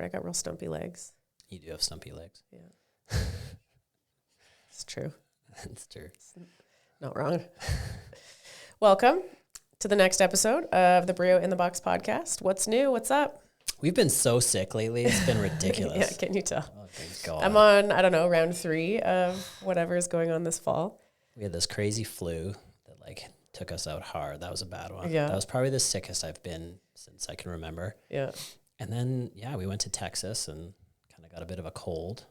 I got real stumpy legs. You do have stumpy legs. Yeah. It's true. It's true. It's not wrong. Welcome to the next episode of the Brio in the Box podcast. What's new? What's up? We've been so sick lately. It's been ridiculous. Yeah, can you tell? Oh, thank God. I'm on, I don't know, round 3 of whatever is going on this fall. We had this crazy flu that took us out hard. That was a bad one. Yeah. That was probably the sickest I've been since I can remember. Yeah. And then, we went to Texas and kind of got a bit of a cold.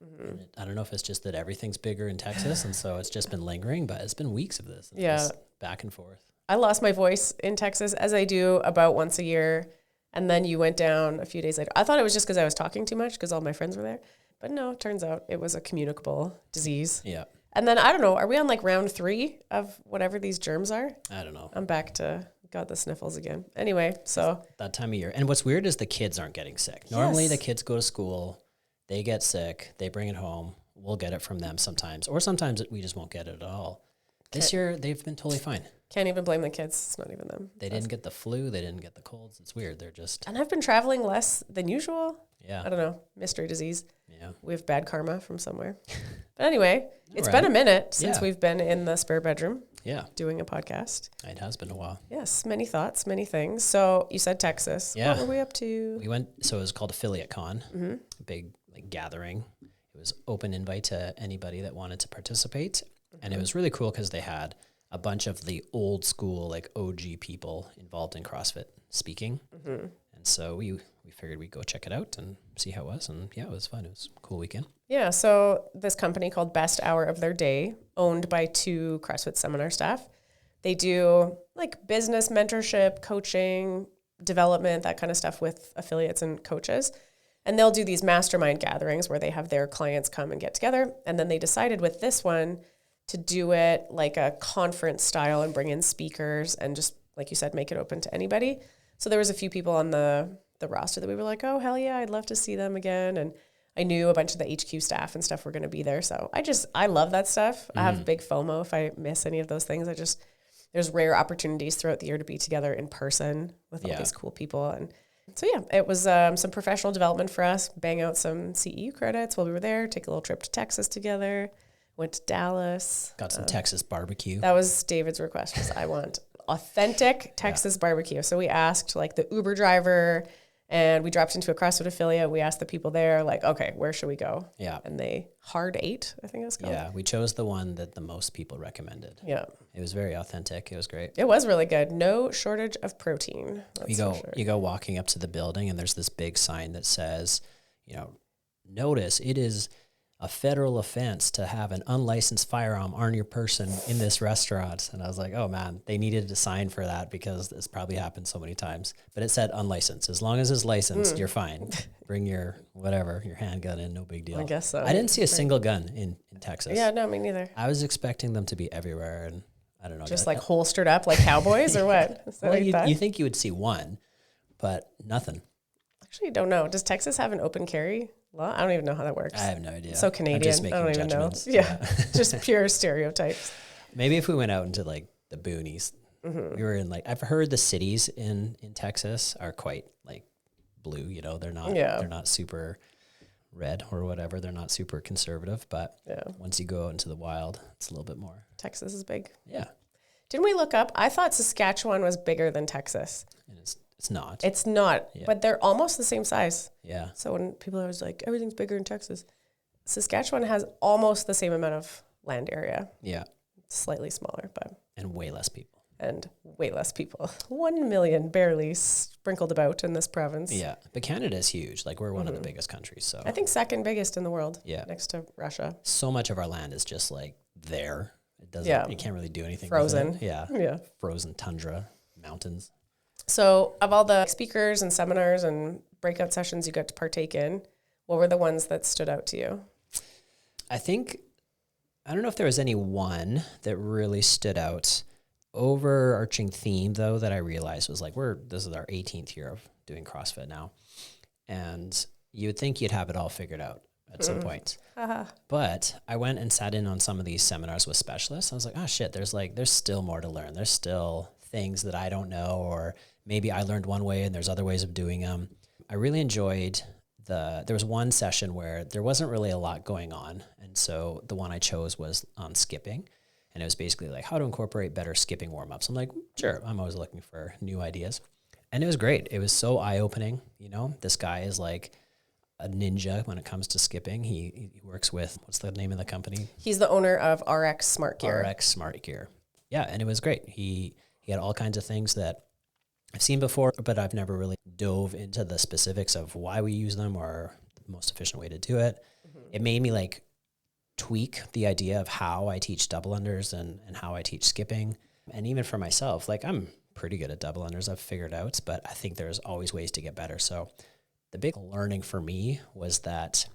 Mm-hmm. And I don't know if it's just that everything's bigger in Texas, and so it's just been lingering, but it's been weeks of this. It's just back and forth. I lost my voice in Texas, as I do about once a year, and then you went down a few days later. I thought it was just because I was talking too much because all my friends were there. But no, it turns out it was a communicable disease. Yeah. And then, I don't know, are we on round 3 of whatever these germs are? I don't know. I'm back to... got the sniffles again. Anyway, so that time of year. And what's weird is the kids aren't getting sick. Normally the kids go to school, they get sick, they bring it home. We'll get it from them sometimes. Or sometimes we just won't get it at all. This year, they've been totally fine. Can't even blame the kids. It's not even them. They didn't get the flu. They didn't get the colds. It's weird. They're just... And I've been traveling less than usual. Yeah. I don't know. Mystery disease. Yeah. We have bad karma from somewhere. But anyway, it's been a minute since we've been in the spare bedroom. Yeah. Doing a podcast. It has been a while. Yes. Many thoughts, many things. So you said Texas. Yeah. What were we up to? We went, so it was called Affiliate Con, a big gathering. It was open invite to anybody that wanted to participate. And it was really cool because they had a bunch of the old school, OG people involved in CrossFit speaking. And so we figured we'd go check it out and see how it was. And it was fun. It was a cool weekend. Yeah. So this company called Best Hour of Their Day, owned by 2 CrossFit seminar staff. They do business mentorship, coaching, development, that kind of stuff with affiliates and coaches. And they'll do these mastermind gatherings where they have their clients come and get together. And then they decided with this one to do it like a conference style and bring in speakers and just, like you said, make it open to anybody. So there was a few people on the roster that we were like, oh, hell yeah, I'd love to see them again. And I knew a bunch of the HQ staff and stuff were going to be there. So I love that stuff. I have big FOMO if I miss any of those things. There's rare opportunities throughout the year to be together in person with all these cool people. And so, it was some professional development for us, bang out some CEU credits while we were there, take a little trip to Texas together, went to Dallas. Got some Texas barbecue. That was David's request, was I want authentic Texas barbecue. So we asked the Uber driver, and we dropped into a CrossFit affiliate. We asked the people there, okay, where should we go? Yeah. And they hard ate, I think it was called. Yeah, we chose the one that the most people recommended. Yeah. It was very authentic. It was great. It was really good. No shortage of protein. You go walking up to the building, and there's this big sign that says, notice it is a federal offense to have an unlicensed firearm on your person in this restaurant. And I was like, oh man, they needed a sign for that because this probably happened so many times. But it said unlicensed. As long as it's licensed, you're fine. Bring your handgun in, no big deal. I guess so. I didn't see a single gun in Texas. Yeah, no, me neither. I was expecting them to be everywhere, and I don't know. Just holstered up like cowboys or what? Well, you think you would see one, but nothing. Actually, don't know. Does Texas have an open carry law? I don't even know how that works. I have no idea. So Canadian. I'm just making I don't even know. judgments. Yeah. Just pure stereotypes. Maybe if we went out into the boonies, we were in I've heard the cities in Texas are quite blue, they're not super red or whatever. They're not super conservative, but once you go out into the wild, it's a little bit more. Texas is big. Yeah. Didn't we look up? I thought Saskatchewan was bigger than Texas. And it's not. It's not, but they're almost the same size. Yeah. So when people are always everything's bigger in Texas, Saskatchewan has almost the same amount of land area. Yeah. Slightly smaller, but. And way less people. 1 million barely sprinkled about in this province. Yeah. But Canada is huge. We're one of the biggest countries. So I think second biggest in the world. Yeah. Next to Russia. So much of our land is just there. It doesn't, you can't really do anything. Frozen. With it. Yeah. Yeah. Frozen tundra, mountains. So of all the speakers and seminars and breakout sessions you got to partake in, what were the ones that stood out to you? I don't know if there was any one that really stood out. Overarching theme, though, that I realized was this is our 18th year of doing CrossFit now. And you would think you'd have it all figured out at some point. But I went and sat in on some of these seminars with specialists. I was like, oh shit, there's still more to learn. There's still things that I don't know, or maybe I learned one way and there's other ways of doing them. I really enjoyed there was one session where there wasn't really a lot going on. And so the one I chose was on skipping. And it was basically like how to incorporate better skipping warm-ups. I'm like, sure, I'm always looking for new ideas. And it was great. It was so eye-opening. You know, this guy is like a ninja when it comes to skipping. He works with, what's the name of the company? He's the owner of RX Smart Gear. RX Smart Gear. Yeah, and it was great. He had all kinds of things that I've seen before, but I've never really dove into the specifics of why we use them or the most efficient way to do it. Mm-hmm. It made me like tweak the idea of how I teach double unders and how I teach skipping. And even for myself, like I'm pretty good at double unders, I've figured out, but I think there's always ways to get better. So the big learning for me was that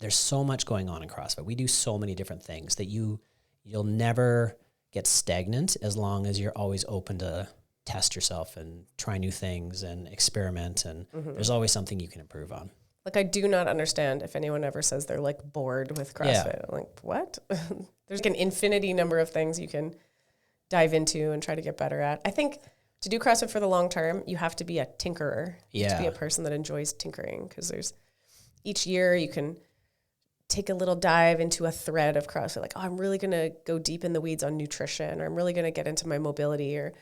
there's so much going on in CrossFit. We do so many different things that you'll never get stagnant as long as you're always open to test yourself and try new things and experiment. And there's always something you can improve on. Like, I do not understand if anyone ever says they're like bored with CrossFit. Yeah. I'm like, what? There's like an infinity number of things you can dive into and try to get better at. I think to do CrossFit for the long term, you have to be a tinkerer. You have to be a person that enjoys tinkering, because each year you can take a little dive into a thread of CrossFit. Like, oh, I'm really going to go deep in the weeds on nutrition, or I'm really going to get into my mobility, or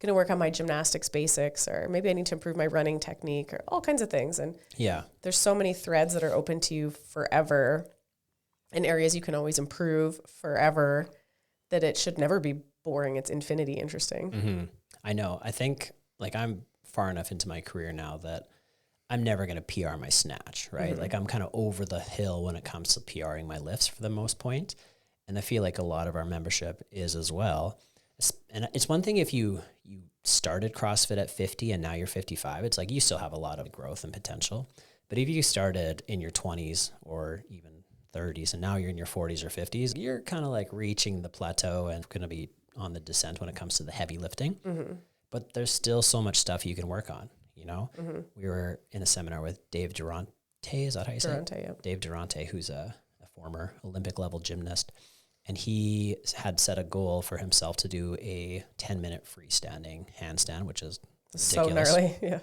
going to work on my gymnastics basics, or maybe I need to improve my running technique, or all kinds of things. And there's so many threads that are open to you forever, and areas you can always improve forever, that it should never be boring. It's infinity interesting. Mm-hmm. I know. I think like I'm far enough into my career now that I'm never going to PR my snatch, right? Mm-hmm. Like I'm kind of over the hill when it comes to PRing my lifts for the most point. And I feel like a lot of our membership is as well. And it's one thing if you started CrossFit at 50 and now you're 55, it's like you still have a lot of growth and potential. But if you started in your 20s or even 30s and now you're in your 40s or 50s, you're kind of like reaching the plateau and going to be on the descent when it comes to the heavy lifting. Mm-hmm. But there's still so much stuff you can work on, you know? Mm-hmm. We were in a seminar with Dave Durante, is that how you say it? Durante, yeah. Dave Durante, who's a former Olympic level gymnast. And he had set a goal for himself to do a 10-minute freestanding handstand, which is ridiculous. So gnarly, yeah.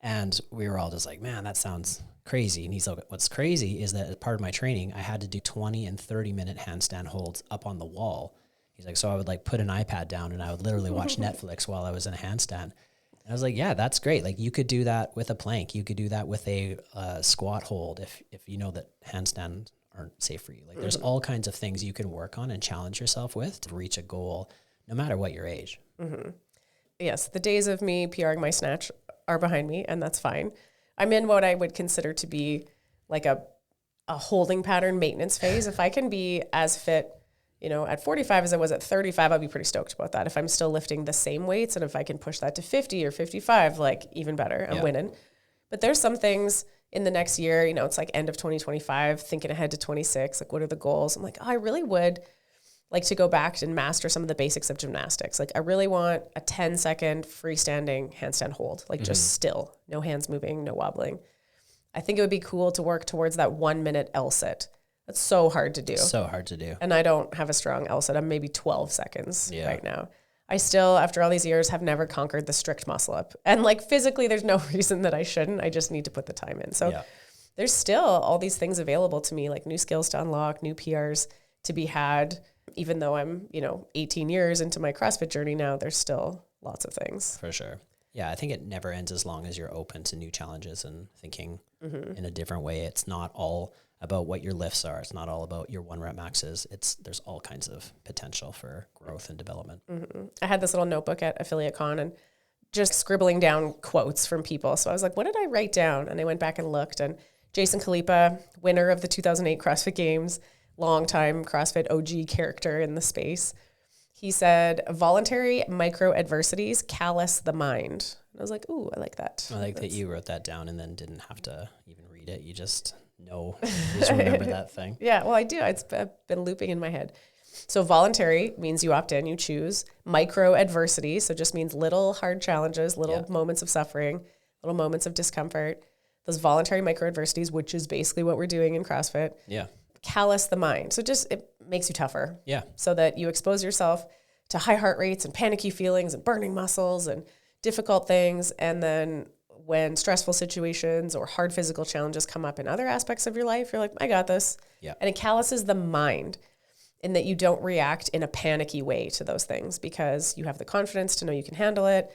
And we were all just like, man, that sounds crazy. And he's like, what's crazy is that as part of my training, I had to do 20 and 30-minute handstand holds up on the wall. He's like, so I would like put an iPad down and I would literally watch Netflix while I was in a handstand. And I was like, yeah, that's great. Like you could do that with a plank. You could do that with a squat hold if you know that handstand aren't safe for you. Like there's all kinds of things you can work on and challenge yourself with to reach a goal, no matter what your age. Mm-hmm. Yes, the days of me PRing my snatch are behind me, and that's fine. I'm in what I would consider to be like a holding pattern maintenance phase. If I can be as fit, you know, at 45 as I was at 35, I'll be pretty stoked about that. If I'm still lifting the same weights, and if I can push that to 50 or 55, like even better, I'm winning. But there's some things in the next year, you know, it's like end of 2025, thinking ahead to 26, like what are the goals? I'm like, oh, I really would like to go back and master some of the basics of gymnastics. Like I really want a 10-second freestanding handstand hold, like just still, no hands moving, no wobbling. I think it would be cool to work towards that 1-minute L-sit. That's so hard to do. So hard to do. And I don't have a strong L-sit. I'm maybe 12 seconds right now. I still, after all these years, have never conquered the strict muscle up. And like physically, there's no reason that I shouldn't. I just need to put the time in. So there's still all these things available to me, like new skills to unlock, new PRs to be had. Even though I'm, 18 years into my CrossFit journey now, there's still lots of things. For sure. Yeah, I think it never ends as long as you're open to new challenges and thinking in a different way. It's not all about what your lifts are. It's not all about your 1-rep maxes. There's all kinds of potential for growth and development. Mm-hmm. I had this little notebook at Affiliate Con and just scribbling down quotes from people. So I was like, what did I write down? And I went back and looked, and Jason Kalipa, winner of the 2008 CrossFit Games, longtime CrossFit OG character in the space. He said, voluntary micro adversities callous the mind. And I was like, ooh, I like that. I like that you wrote that down and then didn't have to even read it. You just remember that thing. Yeah, well, I do. It's been looping in my head. So voluntary means you opt in, you choose. Micro adversity, so just means little hard challenges, little moments of suffering, little moments of discomfort. Those voluntary micro adversities, which is basically what we're doing in CrossFit. Yeah. Callous the mind. So just it makes you tougher. Yeah. So that you expose yourself to high heart rates and panicky feelings and burning muscles and difficult things. And then when stressful situations or hard physical challenges come up in other aspects of your life, you're like, I got this. Yeah. And it calluses the mind in that you don't react in a panicky way to those things because you have the confidence to know you can handle it.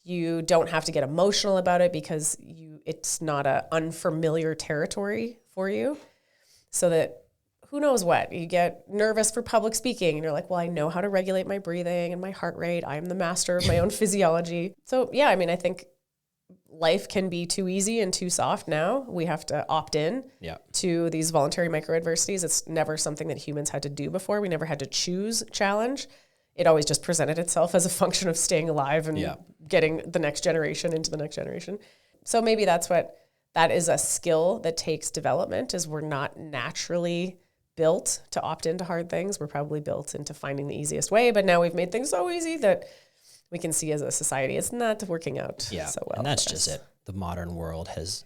You don't have to get emotional about it because it's not a unfamiliar territory for you. So that who knows what, you get nervous for public speaking and you're like, well, I know how to regulate my breathing and my heart rate. I'm the master of my own physiology. So yeah, I mean, I think life can be too easy and too soft now. We have to opt in to these voluntary micro adversities. It's never something that humans had to do before. We never had to choose challenge. It always just presented itself as a function of staying alive and getting the next generation into the next generation. So maybe that is a skill that takes development, is we're not naturally built to opt into hard things. We're probably built into finding the easiest way, but now we've made things so easy that we can see as a society it's not working out so well. And that's just it. The modern world has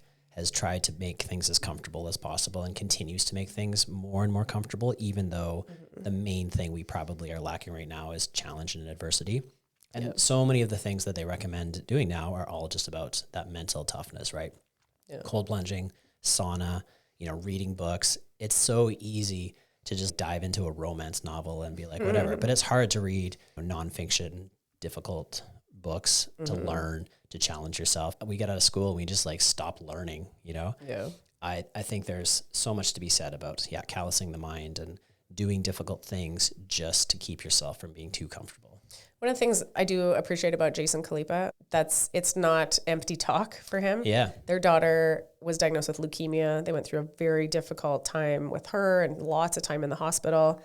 tried to make things as comfortable as possible and continues to make things more and more comfortable, even though the main thing we probably are lacking right now is challenge and adversity. And so many of the things that they recommend doing now are all just about that mental toughness, right? Yeah. Cold plunging, sauna, reading books. It's so easy to just dive into a romance novel and be like, whatever. But it's hard to read nonfiction, difficult books to learn, to challenge yourself. We get out of school and we just stop learning, Yeah. I think there's so much to be said about, callousing the mind and doing difficult things just to keep yourself from being too comfortable. One of the things I do appreciate about Jason Khalipa, it's not empty talk for him. Yeah. Their daughter was diagnosed with leukemia. They went through a very difficult time with her and lots of time in the hospital.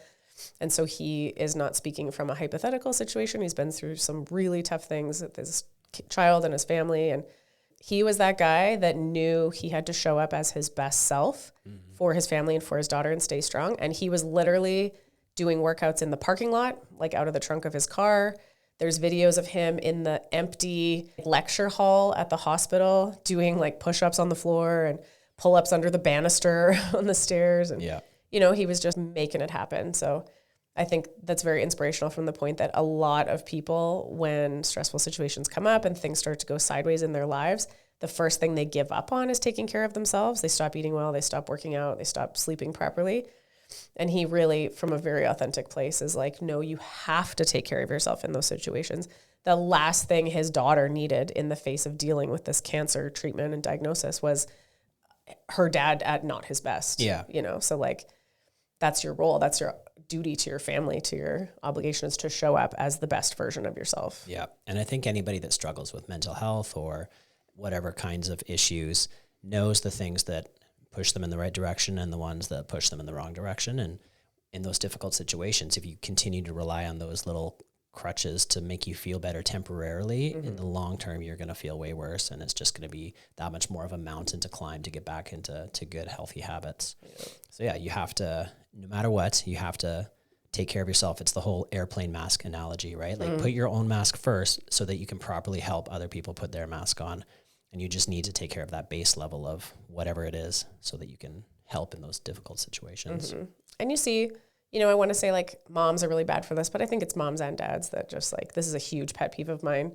And so he is not speaking from a hypothetical situation. He's been through some really tough things with his child and his family. And he was that guy that knew he had to show up as his best self for his family and for his daughter and stay strong. And he was literally doing workouts in the parking lot, out of the trunk of his car. There's videos of him in the empty lecture hall at the hospital doing push-ups on the floor and pull-ups under the banister on the stairs. And, he was just making it happen. So I think that's very inspirational from the point that a lot of people, when stressful situations come up and things start to go sideways in their lives, the first thing they give up on is taking care of themselves. They stop eating well, they stop working out, they stop sleeping properly. And he really, from a very authentic place, is no, you have to take care of yourself in those situations. The last thing his daughter needed in the face of dealing with this cancer treatment and diagnosis was her dad at not his best. Yeah. So that's your role. That's your duty to your family, to your obligation, is to show up as the best version of yourself. Yeah. And I think anybody that struggles with mental health or whatever kinds of issues knows the things that push them in the right direction and the ones that push them in the wrong direction. And in those difficult situations, if you continue to rely on those little crutches to make you feel better temporarily, in the long term, you're going to feel way worse. And it's just going to be that much more of a mountain to climb to get back into good, healthy habits. Yeah. So you have to, no matter what, you have to take care of yourself. It's the whole airplane mask analogy, right? Put your own mask first so that you can properly help other people put their mask on. And you just need to take care of that base level of whatever it is so that you can help in those difficult situations. And you see, I want to say moms are really bad for this, but I think it's moms and dads that just this is a huge pet peeve of mine.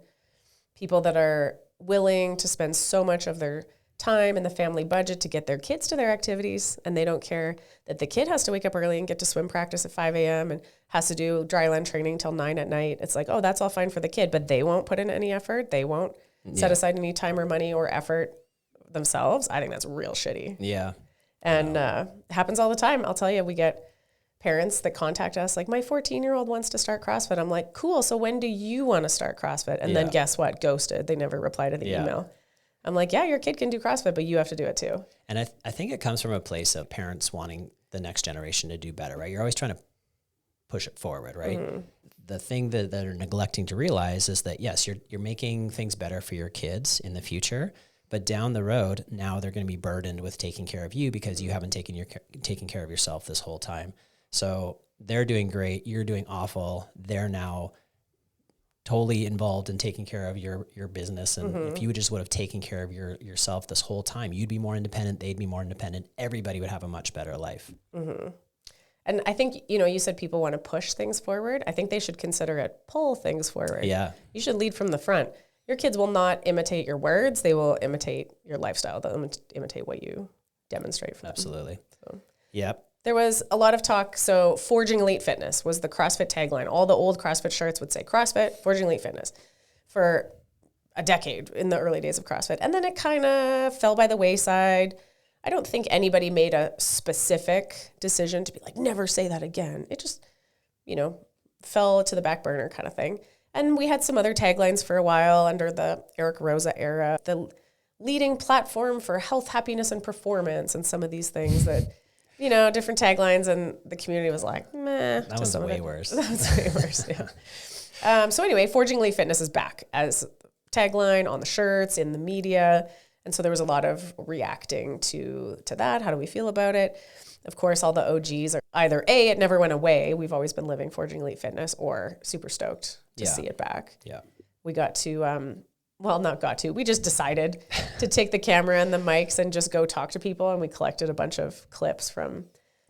People that are willing to spend so much of their time in the family budget to get their kids to their activities, and they don't care that the kid has to wake up early and get to swim practice at 5 a.m. and has to do dryland training till 9 at night. It's oh, that's all fine for the kid, but they won't put in any effort. They won't set aside any time or money or effort themselves. I think that's real shitty. Yeah. And it happens all the time. I'll tell you, we get parents that contact us my 14-year-old wants to start CrossFit. I'm like, cool. So when do you want to start CrossFit? And then guess what? Ghosted. They never reply to the email. I'm like, yeah, your kid can do CrossFit, but you have to do it too. And I think it comes from a place of parents wanting the next generation to do better, right? You're always trying to push it forward, right? The thing that they're neglecting to realize is that, yes, you're making things better for your kids in the future, but down the road, now they're going to be burdened with taking care of you because you haven't taken care of yourself this whole time. So they're doing great. You're doing awful. They're now totally involved in taking care of your business. And if you just would have taken care of yourself this whole time, you'd be more independent. They'd be more independent. Everybody would have a much better life. And I think, you said people want to push things forward. I think they should consider it pull things forward. Yeah. You should lead from the front. your kids will not imitate your words. They will imitate your lifestyle. They'll imitate what you demonstrate for them. Absolutely. So. Yep. There was a lot of talk. So Forging Elite Fitness was the CrossFit tagline. All the old CrossFit shirts would say CrossFit, Forging Elite Fitness for a decade in the early days of CrossFit. And then it kind of fell by the wayside. I don't think anybody made a specific decision to be like, never say that again. It just, fell to the back burner kind of thing. And we had some other taglines for a while under the Eric Roza era, the leading platform for health, happiness, and performance, and some of these things that, different taglines, and the community was like, meh. That was way worse. That was way worse, yeah. So anyway, Forging Elite Fitness is back as tagline on the shirts, in the media. And so there was a lot of reacting to that. How do we feel about it? Of course, all the OGs are either A, it never went away. We've always been living Forging Elite Fitness, or super stoked to see it back. Yeah. We got to, we just decided to take the camera and the mics and just go talk to people. And we collected a bunch of clips from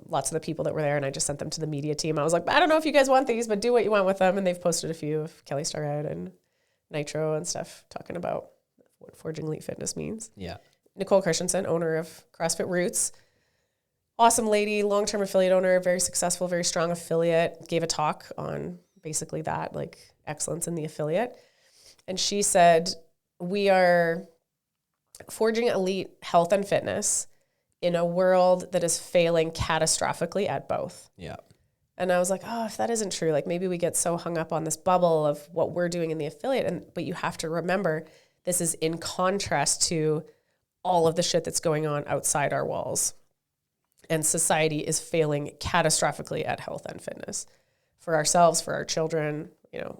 lots of the people that were there. And I just sent them to the media team. I was like, I don't know if you guys want these, but do what you want with them. And they've posted a few of Kelly Starrett and Nitro and stuff talking about what Forging Elite Fitness means. Yeah. Nicole Christensen, owner of CrossFit Roots. Awesome lady, long-term affiliate owner, very successful, very strong affiliate, gave a talk on basically that, like excellence in the affiliate. And she said, we are forging elite health and fitness in a world that is failing catastrophically at both. Yeah. And I was like, if that isn't true, like maybe we get so hung up on this bubble of what we're doing in the affiliate. But you have to remember, this is in contrast to all of the shit that's going on outside our walls. And society is failing catastrophically at health and fitness for ourselves, for our children.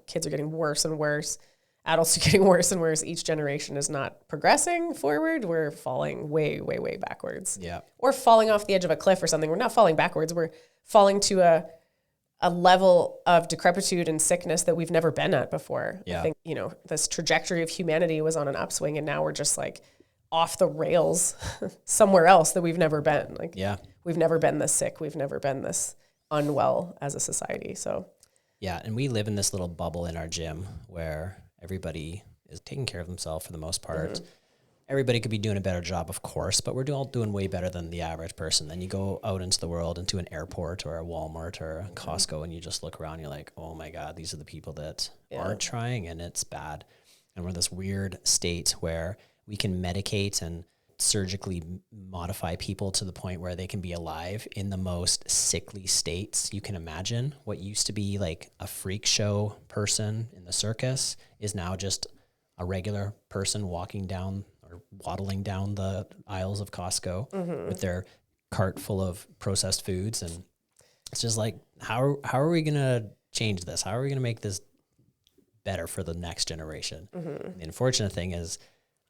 Kids are getting worse and worse. Adults are getting worse and worse. Each generation is not progressing forward. We're falling way, way, way backwards. Yeah. Or falling off the edge of a cliff or something. We're not falling backwards. We're falling to a level of decrepitude and sickness that we've never been at before. Yeah. I think, this trajectory of humanity was on an upswing, and now we're just like off the rails somewhere else that we've never been. Like, yeah. We've never been this sick. We've never been this unwell as a society. So, yeah. And we live in this little bubble in our gym where everybody is taking care of themselves for the most part. Mm-hmm. Everybody could be doing a better job, of course, but we're all doing way better than the average person. Then you go out into the world, into an airport or a Walmart or a Costco, and you just look around, you're like, oh my God, these are the people that aren't trying, and it's bad. And we're in this weird state where we can medicate and surgically modify people to the point where they can be alive in the most sickly states you can imagine. What used to be like a freak show person in the circus is now just a regular person walking down or waddling down the aisles of Costco with their cart full of processed foods. And it's just like, how are we going to change this? How are we going to make this better for the next generation? The unfortunate thing is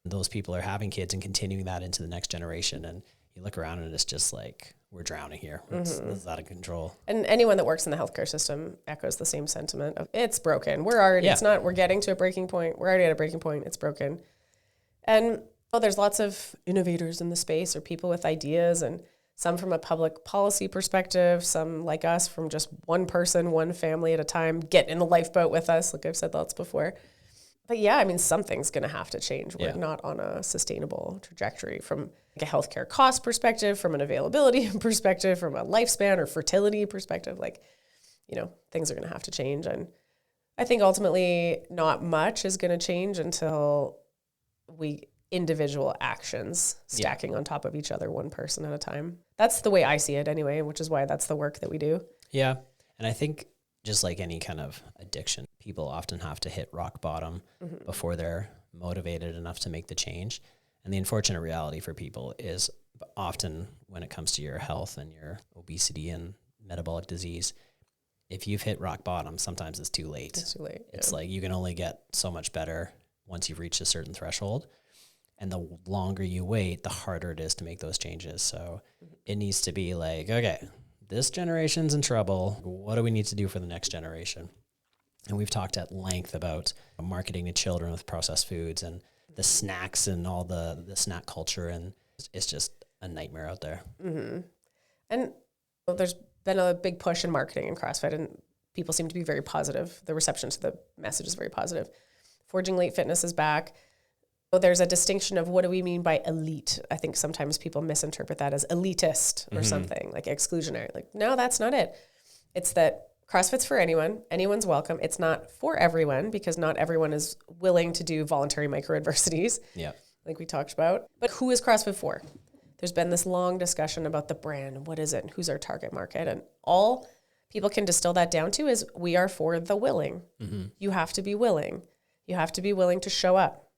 those people are having kids and continuing that into the next generation. And you look around and it's just like, we're drowning here. It's out of control. And anyone that works in the healthcare system echoes the same sentiment of it's broken. We're getting to a breaking point. We're already at a breaking point. It's broken. And there's lots of innovators in the space or people with ideas, and some from a public policy perspective, some like us from just one person, one family at a time, get in the lifeboat with us. Like I've said lots before. But yeah, I mean, something's going to have to change. We're not on a sustainable trajectory from like a healthcare cost perspective, from an availability perspective, from a lifespan or fertility perspective. Like, things are going to have to change. And I think ultimately not much is going to change until individual actions stacking on top of each other, one person at a time. That's the way I see it anyway, which is why that's the work that we do. Yeah. And I think just like any kind of addiction, people often have to hit rock bottom before they're motivated enough to make the change. And the unfortunate reality for people is often when it comes to your health and your obesity and metabolic disease, if you've hit rock bottom, sometimes it's too late. It's too late. It's like you can only get so much better once you've reached a certain threshold. And the longer you wait, the harder it is to make those changes. So it needs to be like, okay, this generation's in trouble. What do we need to do for the next generation? And we've talked at length about marketing to children with processed foods and the snacks and all the snack culture. And it's just a nightmare out there. And there's been a big push in marketing in CrossFit, and people seem to be very positive. The reception to the message is very positive Forging Elite Fitness is back. So there's a distinction of what do we mean by elite? I think sometimes people misinterpret that as elitist or something, like exclusionary. Like, no, that's not it. It's that CrossFit's for anyone. Anyone's welcome. It's not for everyone because not everyone is willing to do voluntary microadversities, like we talked about. But who is CrossFit for? There's been this long discussion about the brand. What is it? And who's our target market? And all people can distill that down to is we are for the willing. You have to be willing. You have to be willing to show up.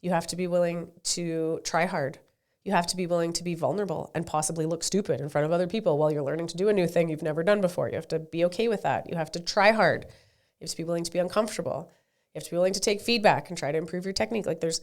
You have to be willing to try hard. You have to be willing to be vulnerable and possibly look stupid in front of other people while you're learning to do a new thing you've never done before. You have to be okay with that. You have to try hard. You have to be willing to be uncomfortable. You have to be willing to take feedback and try to improve your technique. Like there's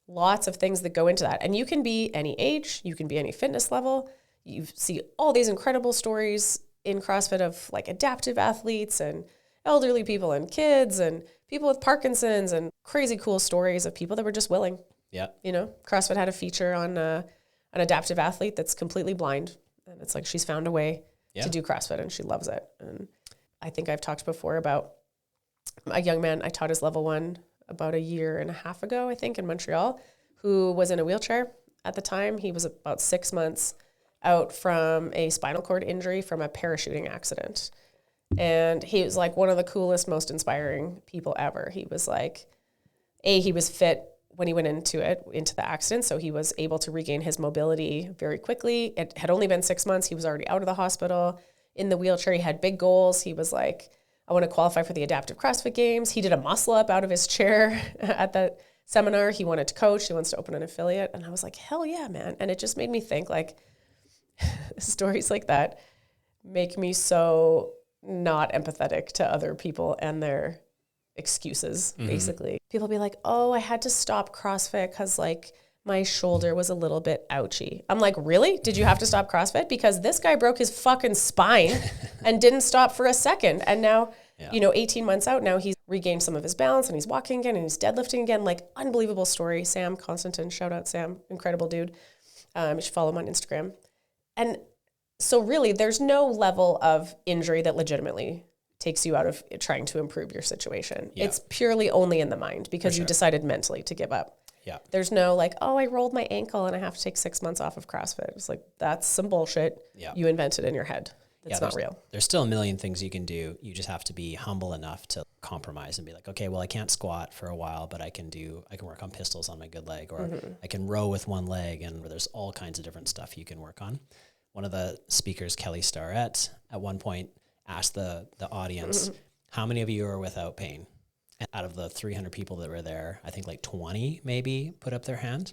lots of things that go into that. And you can be any age, you can be any fitness level. You see all these incredible stories in CrossFit of like adaptive athletes and elderly people and kids and people with Parkinson's and crazy cool stories of people that were just willing. Yeah. You know, CrossFit had a feature on an adaptive athlete that's completely blind. And it's like she's found a way to do CrossFit and she loves it. And I think I've talked before about a young man I taught his level 1 about a year and a half ago, I think, in Montreal, who was in a wheelchair at the time. He was about 6 months out from a spinal cord injury from a parachuting accident. And he was like one of the coolest, most inspiring people ever. He was like, he was fit when he went into the accident. So he was able to regain his mobility very quickly. It had only been 6 months. He was already out of the hospital in the wheelchair. He had big goals. He was like, I want to qualify for the adaptive CrossFit games. He did a muscle up out of his chair at that seminar. He wanted to coach. He wants to open an affiliate. And I was like, hell yeah, man. And it just made me think like stories like that make me so not empathetic to other people and their excuses, basically. People be like, oh, I had to stop CrossFit because like my shoulder was a little bit ouchy. I'm like, really? Did you have to stop CrossFit? Because this guy broke his fucking spine and didn't stop for a second. And now, 18 months out, now he's regained some of his balance and he's walking again and he's deadlifting again. Like, unbelievable story. Sam Constantin, shout out Sam, incredible dude. You should follow him on Instagram. And so really, there's no level of injury that legitimately takes you out of trying to improve your situation. Yeah. It's purely only in the mind because you decided mentally to give up. Yeah. There's no like, oh, I rolled my ankle and I have to take 6 months off of CrossFit. It's like, that's some bullshit you invented in your head. It's not real. There's still a million things you can do. You just have to be humble enough to compromise and be like, okay, well, I can't squat for a while, but I can work on pistols on my good leg, or I can row with one leg, and there's all kinds of different stuff you can work on. One of the speakers, Kelly Starrett, at one point asked the audience, how many of you are without pain? And out of the 300 people that were there, I think like 20 maybe put up their hand.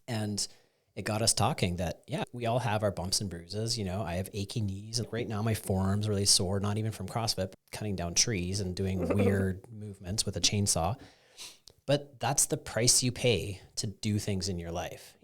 And it got us talking that, we all have our bumps and bruises. I have achy knees. And right now my forearm's really sore, not even from CrossFit, but cutting down trees and doing weird movements with a chainsaw. But that's the price you pay to do things in your life.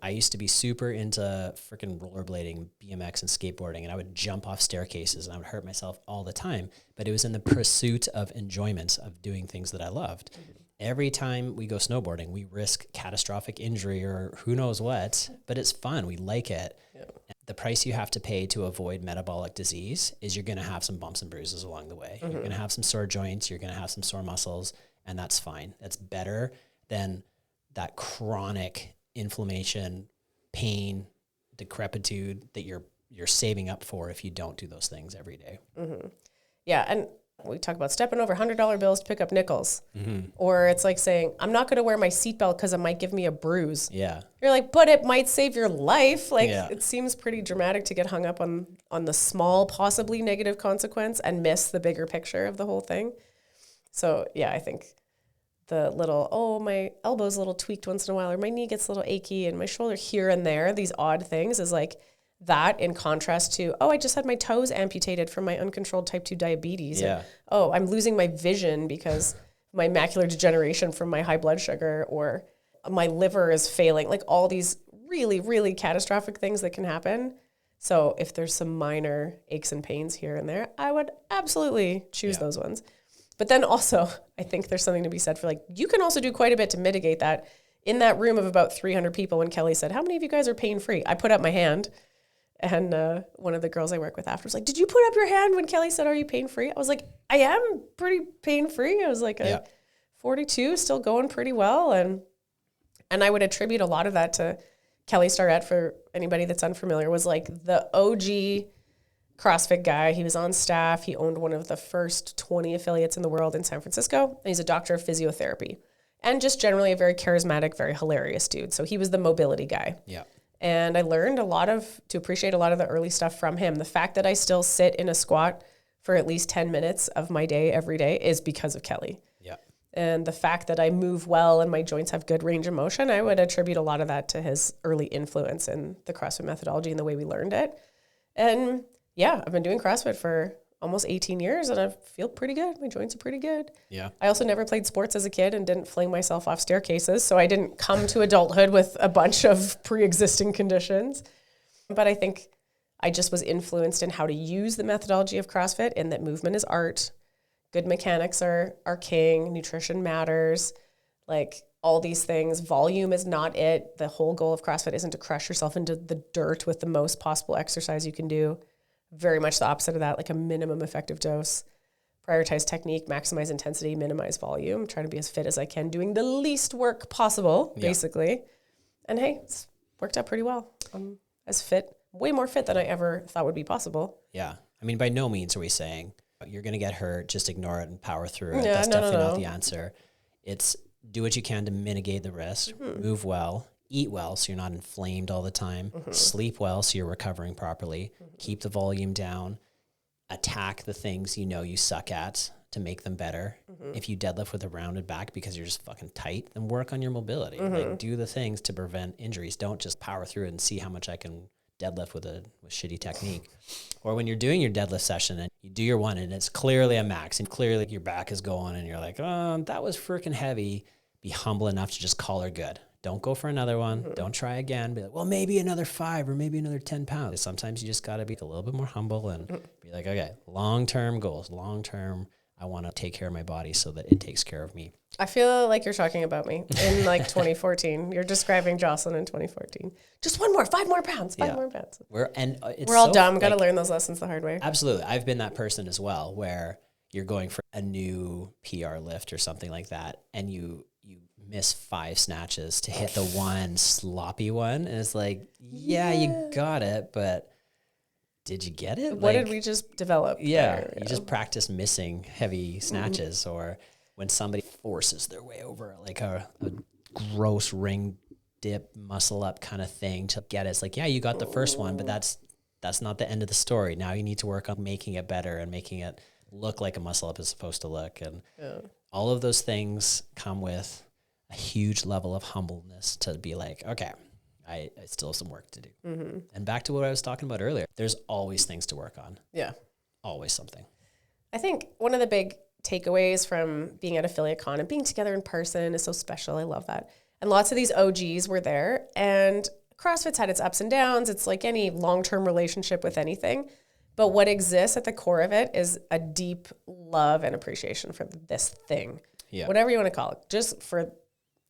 I used to be super into freaking rollerblading, BMX, and skateboarding, and I would jump off staircases and I would hurt myself all the time. But it was in the pursuit of enjoyment of doing things that I loved. Every time we go snowboarding, we risk catastrophic injury or who knows what, but it's fun. We like it. Yeah. The price you have to pay to avoid metabolic disease is you're going to have some bumps and bruises along the way. You're going to have some sore joints. You're going to have some sore muscles. And that's fine. That's better than that chronic inflammation, pain, decrepitude that you're saving up for if you don't do those things every day. Yeah, and we talk about stepping over $100 bills to pick up nickels. Or it's like saying, I'm not going to wear my seatbelt because it might give me a bruise. Yeah. You're like, but it might save your life. Like, it seems pretty dramatic to get hung up on the small, possibly negative consequence and miss the bigger picture of the whole thing. So, I think the little, my elbow's a little tweaked once in a while, or my knee gets a little achy, and my shoulder here and there, these odd things, is like that in contrast to, I just had my toes amputated from my uncontrolled type 2 diabetes. Yeah. And, I'm losing my vision because my macular degeneration from my high blood sugar, or my liver is failing. Like all these really, really catastrophic things that can happen. So if there's some minor aches and pains here and there, I would absolutely choose those ones. But then also, I think there's something to be said for like, you can also do quite a bit to mitigate that. In that room of about 300 people, when Kelly said, how many of you guys are pain-free? I put up my hand, and one of the girls I work with after was like, did you put up your hand when Kelly said, are you pain-free? I was like, I am pretty pain-free. I was like, I 42, still going pretty well. And I would attribute a lot of that to Kelly Starrett, for anybody that's unfamiliar, was like the OG CrossFit guy. He was on staff. He owned one of the first 20 affiliates in the world in San Francisco. And he's a doctor of physiotherapy and just generally a very charismatic, very hilarious dude. So he was the mobility guy. Yeah. And I learned to appreciate a lot of the early stuff from him. The fact that I still sit in a squat for at least 10 minutes of my day every day is because of Kelly. Yeah. And the fact that I move well and my joints have good range of motion, I would attribute a lot of that to his early influence in the CrossFit methodology and the way we learned it. And yeah, I've been doing CrossFit for almost 18 years and I feel pretty good. My joints are pretty good. Yeah. I also never played sports as a kid and didn't fling myself off staircases. So I didn't come to adulthood with a bunch of pre-existing conditions. But I think I just was influenced in how to use the methodology of CrossFit, and that movement is art. Good mechanics are king. Nutrition matters. Like all these things. Volume is not it. The whole goal of CrossFit isn't to crush yourself into the dirt with the most possible exercise you can do. Very much the opposite of that, like a minimum effective dose. Prioritize technique, maximize intensity, minimize volume. Trying to be as fit as I can, doing the least work possible, basically. And hey, it's worked out pretty well. I'm as fit, way more fit than I ever thought would be possible. Yeah. I mean, by no means are we saying you're going to get hurt, just ignore it and power through it. Yeah, That's no, definitely no. not the answer. It's do what you can to mitigate the risk, move well, eat well so you're not inflamed all the time, sleep well so you're recovering properly, keep the volume down, attack the things you know you suck at to make them better. If you deadlift with a rounded back because you're just fucking tight, then work on your mobility. Like do the things to prevent injuries. Don't just power through it and see how much I can deadlift with shitty technique. Or when you're doing your deadlift session and you do your one and it's clearly a max and clearly your back is going and you're like, oh, that was freaking heavy. Be humble enough to just call her good. Don't go for another one. Don't try again. Be like, well, maybe another 5 or maybe another 10 pounds. Sometimes you just got to be a little bit more humble and be like, okay, long-term goals, long-term, I want to take care of my body so that it takes care of me. I feel like you're talking about me in like 2014. You're describing Jocelyn in 2014. Just 5 more pounds, 5 more pounds. We're all dumb. Got to learn those lessons the hard way. Absolutely. I've been that person as well, where you're going for a new PR lift or something like that, and you miss 5 snatches to hit the one sloppy one. And it's like, yeah, you got it, but did you get it? What did we just develop? Yeah, you just practice missing heavy snatches, or when somebody forces their way over like a gross ring dip, muscle up kind of thing to get it. It's like, yeah, you got the first one, but that's not the end of the story. Now you need to work on making it better and making it look like a muscle up is supposed to look. And all of those things come with a huge level of humbleness to be like, okay, I still have some work to do. And back to what I was talking about earlier, there's always things to work on. Yeah. Always something. I think one of the big takeaways from being at Affiliate Con and being together in person is so special. I love that. And lots of these OGs were there, and CrossFit's had its ups and downs. It's like any long-term relationship with anything. But what exists at the core of it is a deep love and appreciation for this thing. Yeah. Whatever you want to call it. Just for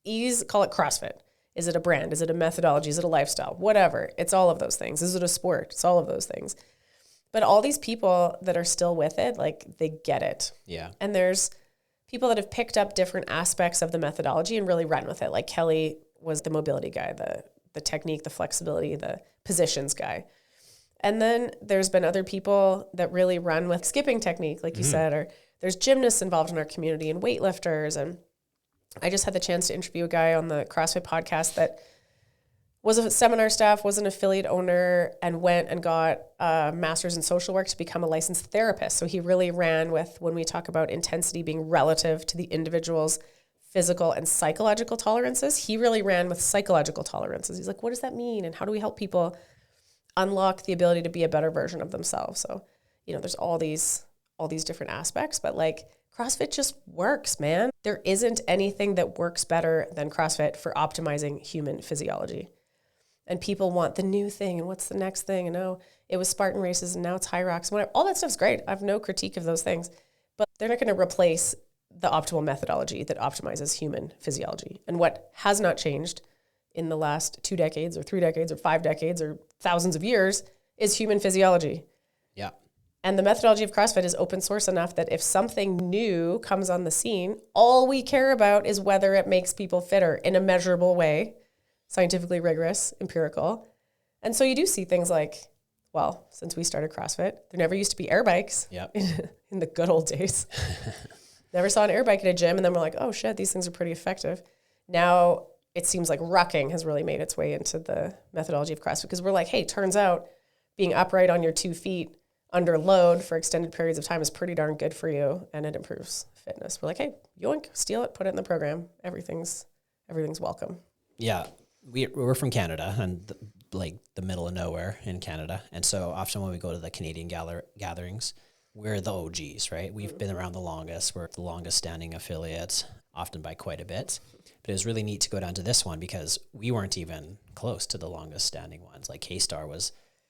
ease, call it CrossFit. Is it a brand? Is it a methodology? Is it a lifestyle? Whatever. It's all of those things. Is it a sport? It's all of those things. But all these people that are still with it, like, they get it. Yeah. And there's people that have picked up different aspects of the methodology and really run with it. Like Kelly was the mobility guy, the technique, the flexibility, the positions guy. And then there's been other people that really run with skipping technique, like you said, or there's gymnasts involved in our community and weightlifters. And I just had the chance to interview a guy on the CrossFit podcast that was a seminar staff, was an affiliate owner, and went and got a master's in social work to become a licensed therapist. So he really ran with, when we talk about intensity being relative to the individual's physical and psychological tolerances, he really ran with psychological tolerances. He's like, what does that mean? And how do we help people unlock the ability to be a better version of themselves? So, there's all these different aspects, but like CrossFit just works, man. There isn't anything that works better than CrossFit for optimizing human physiology. And people want the new thing, and what's the next thing? And it was Spartan races, and now it's high rocks. Whatever. All that stuff's great. I have no critique of those things, but they're not going to replace the optimal methodology that optimizes human physiology. And what has not changed in the last 2 decades or 3 decades or 5 decades or thousands of years is human physiology. Yeah. And the methodology of CrossFit is open source enough that if something new comes on the scene, all we care about is whether it makes people fitter in a measurable way, scientifically rigorous, empirical. And so you do see things like, well, since we started CrossFit, there never used to be air bikes in the good old days. Never saw an air bike in a gym, and then we're like, oh shit, these things are pretty effective. Now it seems like rucking has really made its way into the methodology of CrossFit because we're like, hey, turns out being upright on your 2 feet under load for extended periods of time is pretty darn good for you, and it improves fitness. We're like, hey, yoink, steal it, put it in the program. Everything's welcome. Yeah, we're from Canada and the middle of nowhere in Canada, and so often when we go to the Canadian gatherings, we're the OGs, right? We've been around the longest. We're the longest standing affiliate, often by quite a bit. But it was really neat to go down to this one because we weren't even close to the longest standing ones. Like K-Star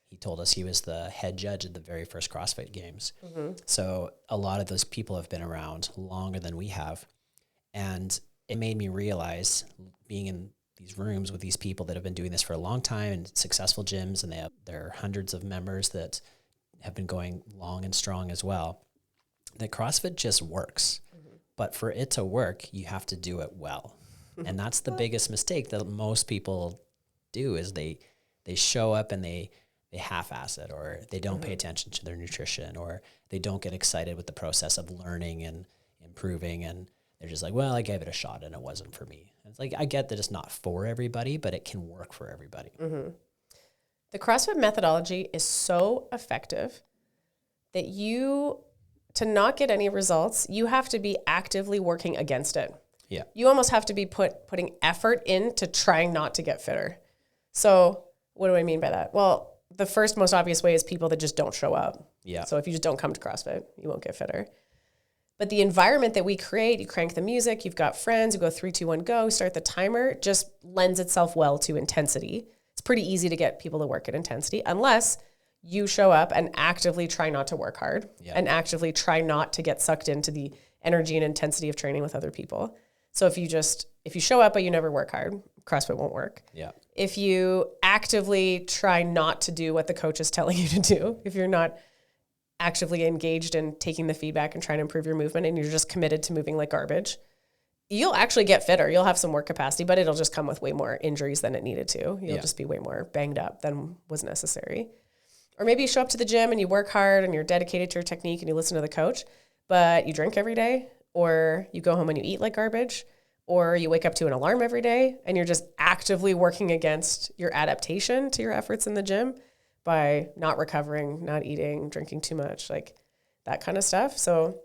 he told us he was the head judge at the very first CrossFit games. Mm-hmm. So a lot of those people have been around longer than we have. And it made me realize, being in these rooms with these people that have been doing this for a long time and successful gyms, and there are hundreds of members that have been going long and strong as well, that CrossFit just works. Mm-hmm. But for it to work, you have to do it well. And that's the biggest mistake that most people do, is they show up and they half-ass it, or they don't pay attention to their nutrition, or they don't get excited with the process of learning and improving, and they're just like, well, I gave it a shot and it wasn't for me. And it's like, I get that it's not for everybody, but it can work for everybody. Mm-hmm. The CrossFit methodology is so effective that to not get any results, you have to be actively working against it. Yeah. You almost have to be putting effort into trying not to get fitter. So what do I mean by that? Well, the first most obvious way is people that just don't show up. Yeah. So if you just don't come to CrossFit, you won't get fitter. But the environment that we create, you crank the music, you've got friends, you go 3, 2, 1, go, start the timer, just lends itself well to intensity. It's pretty easy to get people to work at intensity unless you show up and actively try not to work hard and actively try not to get sucked into the energy and intensity of training with other people. So if you show up but you never work hard, CrossFit won't work. Yeah. If you actively try not to do what the coach is telling you to do, if you're not actively engaged in taking the feedback and trying to improve your movement, and you're just committed to moving like garbage, you'll actually get fitter. You'll have some work capacity, but it'll just come with way more injuries than it needed to. You'll just be way more banged up than was necessary. Or maybe you show up to the gym and you work hard and you're dedicated to your technique and you listen to the coach, but you drink every day, or you go home and you eat like garbage, or you wake up to an alarm every day and you're just actively working against your adaptation to your efforts in the gym by not recovering, not eating, drinking too much, like that kind of stuff. So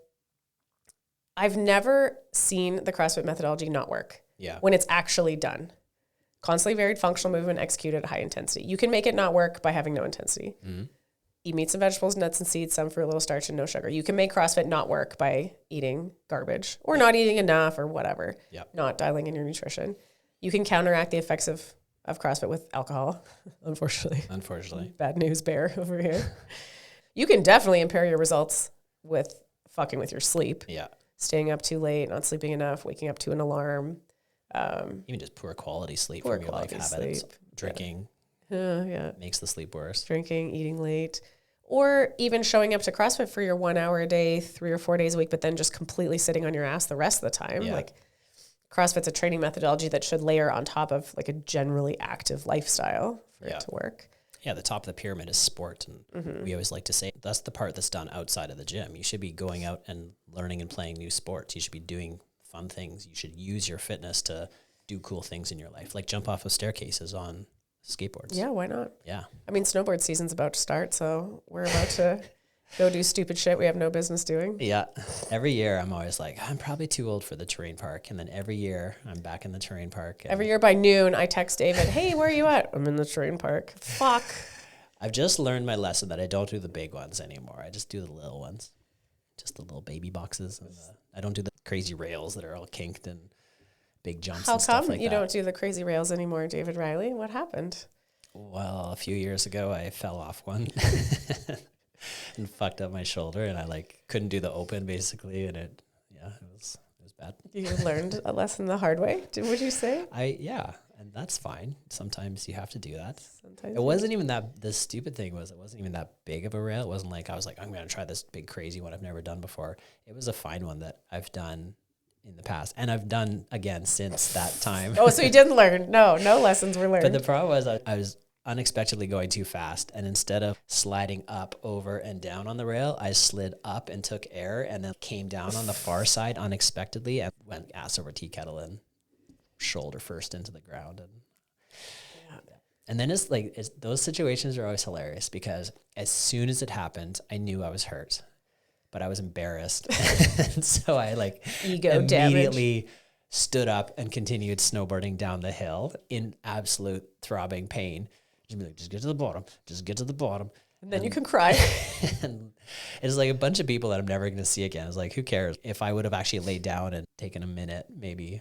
I've never seen the CrossFit methodology not work when it's actually done. Constantly varied functional movement executed at high intensity. You can make it not work by having no intensity. Mm-hmm. Eat meats and vegetables, nuts and seeds, some fruit, a little starch, and no sugar. You can make CrossFit not work by eating garbage or not eating enough or whatever, not dialing in your nutrition. You can counteract the effects of CrossFit with alcohol, unfortunately. Bad news bear over here. You can definitely impair your results with fucking with your sleep. Yeah. Staying up too late, not sleeping enough, waking up to an alarm. Even just poor quality sleep from your life habits. Drinking makes the sleep worse. Drinking, eating late. Or even showing up to CrossFit for your 1 hour a day, 3 or 4 days a week, but then just completely sitting on your ass the rest of the time. Yeah. Like CrossFit's a training methodology that should layer on top of like a generally active lifestyle for it to work. Yeah, the top of the pyramid is sport. And we always like to say that's the part that's done outside of the gym. You should be going out and learning and playing new sports. You should be doing fun things. You should use your fitness to do cool things in your life, like jump off of staircases on skateboards. Yeah, why not? Yeah. I mean, snowboard season's about to start, so we're about to go do stupid shit we have no business doing. Yeah. Every year I'm always like, I'm probably too old for the terrain park. And then every year I'm back in the terrain park. Every year by noon, I text David, hey, where are you at? I'm in the terrain park. Fuck. I've just learned my lesson that I don't do the big ones anymore. I just do the little ones. Just the little baby boxes. And I don't do the crazy rails that are all kinked and big jumps and stuff like that. How come you don't do the crazy rails anymore, David Riley? What happened? Well, a few years ago, I fell off one and fucked up my shoulder, and I couldn't do the open basically, and it was bad. You learned a lesson the hard way, would you say? I And that's fine. Sometimes you have to do that. Sometimes it wasn't even that, the stupid thing was it wasn't even that big of a rail. It wasn't like I was like, I'm going to try this big crazy one I've never done before. It was a fine one that I've done in the past. And I've done again since that time. Oh, so you didn't learn. No lessons were learned. But the problem was I was unexpectedly going too fast. And instead of sliding up, over, and down on the rail, I slid up and took air and then came down on the far side unexpectedly and went ass over tea kettle and shoulder first into the ground. And then it's like, those situations are always hilarious because as soon as it happened, I knew I was hurt, but I was embarrassed. And so I like ego immediately damage. Stood up and continued snowboarding down the hill in absolute throbbing pain. Just be like, just get to the bottom, just get to the bottom. And then you can cry. And it's like a bunch of people that I'm never going to see again. It's like, who cares? If I would have actually laid down and taken a minute, maybe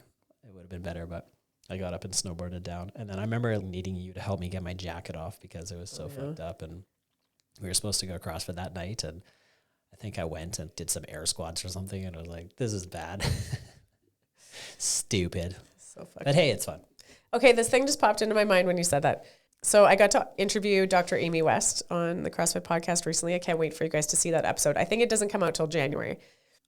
it would have been better, but I got up and snowboarded down. And then I remember needing you to help me get my jacket off because it was so fucked up. And we were supposed to go CrossFit that night. And I think I went and did some air squats or something. And I was like, this is bad. Stupid. But hey, it's fun. Okay, this thing just popped into my mind when you said that. So I got to interview Dr. Amy West on the CrossFit podcast recently. I can't wait for you guys to see that episode. I think it doesn't come out till January.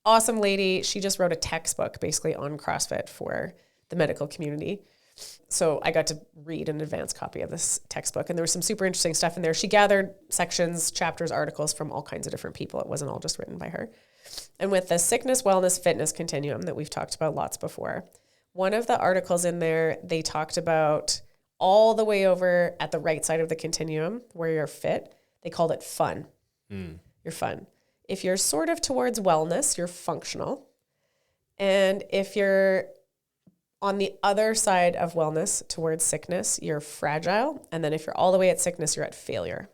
Awesome lady. She just wrote a textbook basically on CrossFit for the medical community. So I got to read an advanced copy of this textbook, and there was some super interesting stuff in there. She gathered sections, chapters, articles from all kinds of different people. It wasn't all just written by her. And with the Sickness-Wellness-Fitness Continuum that we've talked about lots before, one of the articles in there, they talked about all the way over at the right side of the continuum where you're fit. They called it fun. You're fun. If you're sort of towards wellness, you're functional. And if you're on the other side of wellness towards sickness, you're fragile. And then if you're all the way at sickness, you're at failure.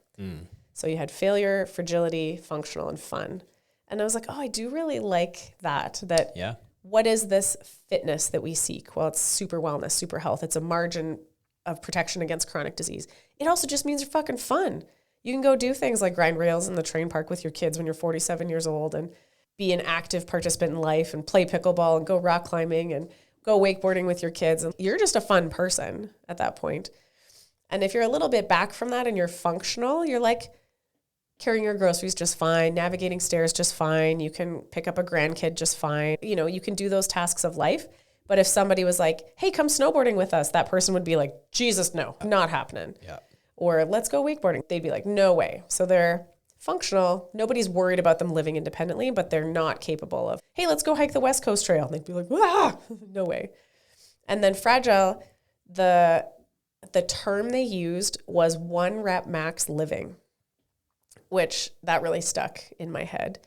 So you had failure, fragility, functional, and fun. And I was like, oh, I do really like that. Yeah. What is this fitness that we seek? Well, it's super wellness, super health. It's a margin of protection against chronic disease. It also just means you're fucking fun. You can go do things like grind rails in the train park with your kids when you're 47 years old and be an active participant in life and play pickleball and go rock climbing and go wakeboarding with your kids. And you're just a fun person at that point. And if you're a little bit back from that and you're functional, you're like carrying your groceries just fine, navigating stairs just fine. You can pick up a grandkid just fine. You know, you can do those tasks of life. But if somebody was like, hey, come snowboarding with us, that person would be like, Jesus, no, not happening. Yeah. Or let's go wakeboarding. They'd be like, no way. So they're functional. Nobody's worried about them living independently, but they're not capable of, hey, let's go hike the West Coast Trail. And they'd be like, ah, no way. And then fragile, the term they used was 1 rep max living, which that really stuck in my head.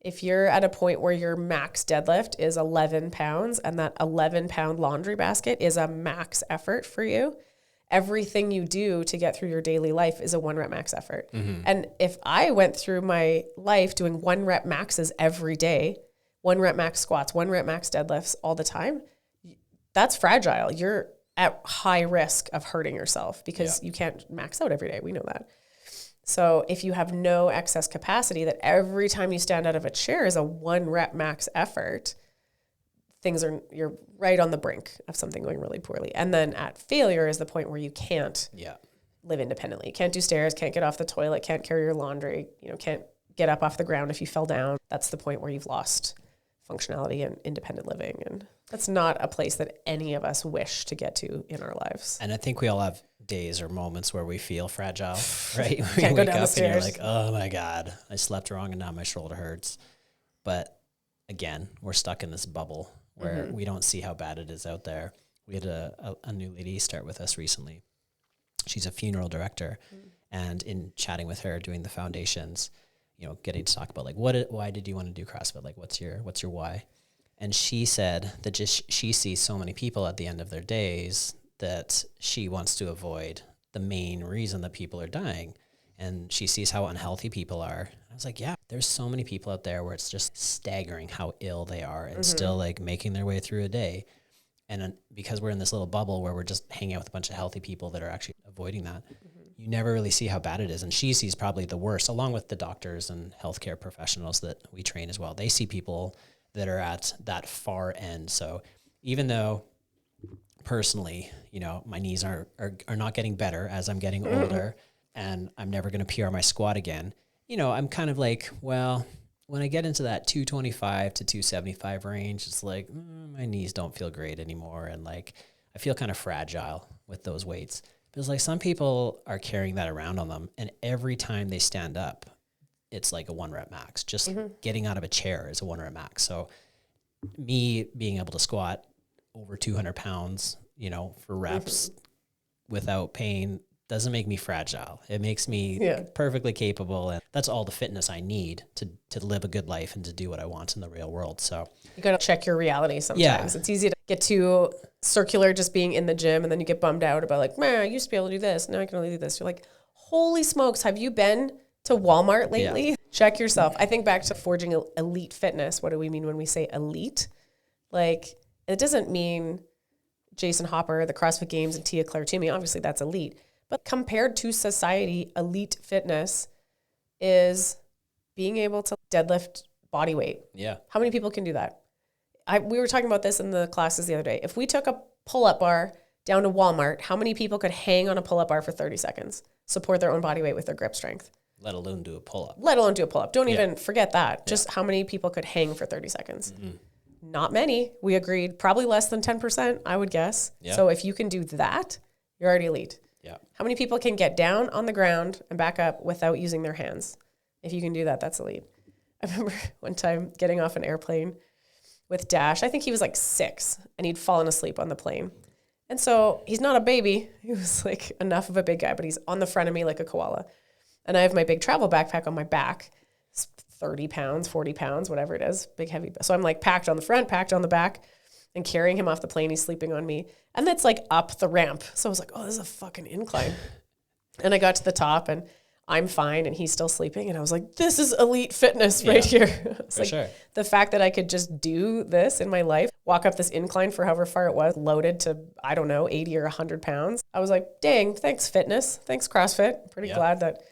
If you're at a point where your max deadlift is 11 pounds and that 11-pound laundry basket is a max effort for you, everything you do to get through your daily life is a 1 rep max effort. And if I went through my life doing 1 rep maxes every day, 1 rep max squats, 1 rep max deadlifts all the time, that's fragile. You're at high risk of hurting yourself because you can't max out every day. We know that. So if you have no excess capacity, that every time you stand out of a chair is a 1 rep max effort, you're right on the brink of something going really poorly. And then at failure is the point where you can't live independently. You can't do stairs, can't get off the toilet, can't carry your laundry, can't get up off the ground if you fell down. That's the point where you've lost functionality and independent living. And that's not a place that any of us wish to get to in our lives. And I think we all have days or moments where we feel fragile, right? We Can't wake go down up the and you're stairs. like, oh my God, I slept wrong and now my shoulder hurts. But again, we're stuck in this bubble where we don't see how bad it is out there. We had a new lady start with us recently. She's a funeral director. And in chatting with her, doing the foundations, getting to talk about like, why did you want to do CrossFit? Like, what's your why? And she said that just she sees so many people at the end of their days that she wants to avoid the main reason that people are dying. And she sees how unhealthy people are. I was like, yeah, there's so many people out there where it's just staggering how ill they are and still like making their way through a day. And because we're in this little bubble where we're just hanging out with a bunch of healthy people that are actually avoiding that, you never really see how bad it is. And she sees probably the worst, along with the doctors and healthcare professionals that we train as well. They see people that are at that far end. So even though personally, you know, my knees are not getting better as I'm getting older, and I'm never going to PR my squat again. You know, I'm kind of like, well, when I get into that 225 to 275 range, it's like, my knees don't feel great anymore. And like, I feel kind of fragile with those weights. Because like some people are carrying that around on them, and every time they stand up, it's like a 1 rep max. Just getting out of a chair is a 1 rep max. So me being able to squat over 200 pounds, you know, for reps without pain doesn't make me fragile. It makes me perfectly capable. And that's all the fitness I need to live a good life and to do what I want in the real world. So you got to check your reality sometimes. It's easy to get too circular just being in the gym, and then you get bummed out about like, man, I used to be able to do this. Now I can only do this. You're like, holy smokes, have you been to Walmart lately? Yeah. Check yourself. I think back to forging elite fitness. What do we mean when we say elite? Like, it doesn't mean Jason Hopper, the CrossFit Games, and Tia Claire Toomey. Obviously, that's elite. But compared to society, elite fitness is being able to deadlift body weight. Yeah. How many people can do that? We were talking about this in the classes the other day. If we took a pull-up bar down to Walmart, how many people could hang on a pull-up bar for 30 seconds, support their own body weight with their grip strength? Let alone do a pull-up. Don't even forget that. Just how many people could hang for 30 seconds? Not many. We agreed. Probably less than 10%, I would guess. Yeah. So if you can do that, you're already elite. Yeah. How many people can get down on the ground and back up without using their hands? If you can do that, that's elite. I remember one time getting off an airplane with Dash. I think he was like 6, and he'd fallen asleep on the plane. And so he's not a baby. He was like enough of a big guy, but he's on the front of me like a koala. And I have my big travel backpack on my back. It's 30 pounds, 40 pounds, whatever it is, big, heavy. So I'm like packed on the front, packed on the back, and carrying him off the plane. He's sleeping on me. And that's like up the ramp. So I was like, oh, this is a fucking incline. And I got to the top, and I'm fine, and he's still sleeping. And I was like, this is elite fitness right here. It's like, sure. The fact that I could just do this in my life, walk up this incline for however far it was, loaded to, I don't know, 80 or 100 pounds. I was like, dang, thanks fitness. Thanks CrossFit. Pretty glad that,